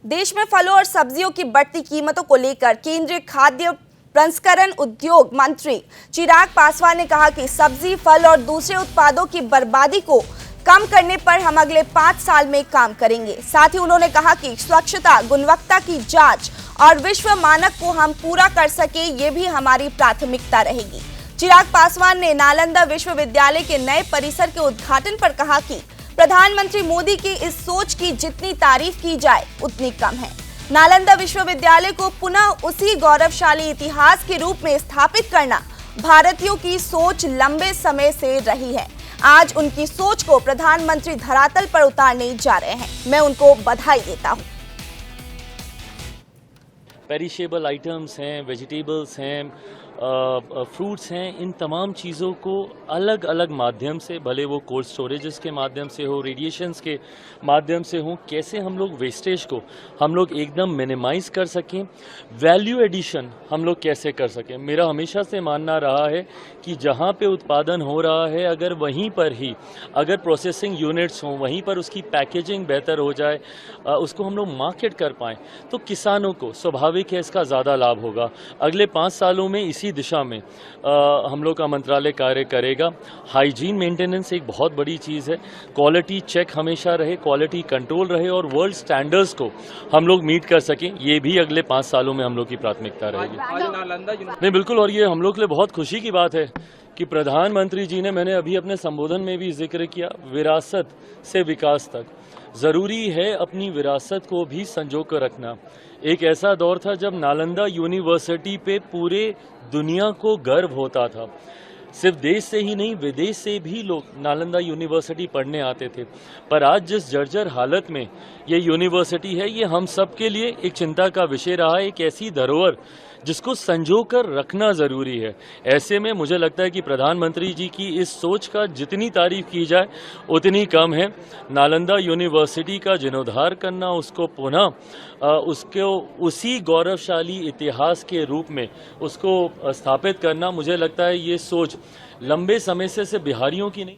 देश में फलों और सब्जियों की बढ़ती कीमतों को लेकर केंद्रीय खाद्य प्रसंस्करण उद्योग मंत्री चिराग पासवान ने कहा कि सब्जी, फल और दूसरे उत्पादों की बर्बादी को कम करने पर हम अगले 5 साल में काम करेंगे। साथ ही उन्होंने कहा कि स्वच्छता, गुणवत्ता की जांच और विश्व मानक को हम पूरा कर सके, ये भी हमारी प्राथमिकता रहेगी। चिराग पासवान ने नालंदा विश्वविद्यालय के नए परिसर के उद्घाटन पर कहा कि प्रधानमंत्री मोदी की इस सोच की जितनी तारीफ की जाए उतनी कम है। नालंदा विश्वविद्यालय को पुनः उसी गौरवशाली इतिहास के रूप में स्थापित करना भारतीयों की सोच लंबे समय से रही है। आज उनकी सोच को प्रधानमंत्री धरातल पर उतारने जा रहे हैं। मैं उनको बधाई देता हूं। पेरिशेबल आइटम्स हैं, वेजिटेबल्स हैं, फ्रूट्स हैं, इन तमाम चीज़ों को अलग अलग माध्यम से, भले वो कोल्ड स्टोरेजेस के माध्यम से हो, रेडिएशंस के माध्यम से हो, कैसे हम लोग वेस्टेज को हम लोग एकदम मिनिमाइज कर सकें, वैल्यू एडिशन हम लोग कैसे कर सकें। मेरा हमेशा से मानना रहा है कि जहाँ पे उत्पादन हो रहा है, अगर वहीं पर ही अगर प्रोसेसिंग यूनिट्स हों, वहीं पर उसकी पैकेजिंग बेहतर हो जाए, उसको हम लोग मार्केट कर पाएँ, तो किसानों को स्वाभाविक है इसका ज़्यादा लाभ होगा। अगले 5 सालों में इसी दिशा में हम लोग का मंत्रालय कार्य करेगा। हाइजीन मेंटेनेंस एक बहुत बड़ी चीज़ है, क्वालिटी चेक हमेशा रहे, क्वालिटी कंट्रोल रहे और वर्ल्ड स्टैंडर्ड्स को हम लोग मीट कर सकें, ये भी अगले 5 सालों में हम लोग की प्राथमिकता रहेगी। नहीं, बिल्कुल, और ये हम लोग के लिए बहुत खुशी की बात है कि प्रधानमंत्री जी ने, मैंने अभी अपने संबोधन में भी जिक्र किया, विरासत से विकास तक ज़रूरी है अपनी विरासत को भी संजो कर रखना। एक ऐसा दौर था जब नालंदा यूनिवर्सिटी पे पूरे दुनिया को गर्व होता था, सिर्फ देश से ही नहीं विदेश से भी लोग नालंदा यूनिवर्सिटी पढ़ने आते थे। पर आज जिस जर्जर हालत में ये यूनिवर्सिटी है, ये हम सब के लिए एक चिंता का विषय रहा है। एक ऐसी धरोहर जिसको संजो कर रखना ज़रूरी है। ऐसे में मुझे लगता है कि प्रधानमंत्री जी की इस सोच का जितनी तारीफ की जाए उतनी कम है। नालंदा यूनिवर्सिटी का जीर्णोद्धार करना, उसको पुनः उसको उसी गौरवशाली इतिहास के रूप में उसको स्थापित करना, मुझे लगता है ये सोच लंबे समय से सिर्फ बिहारियों की नहीं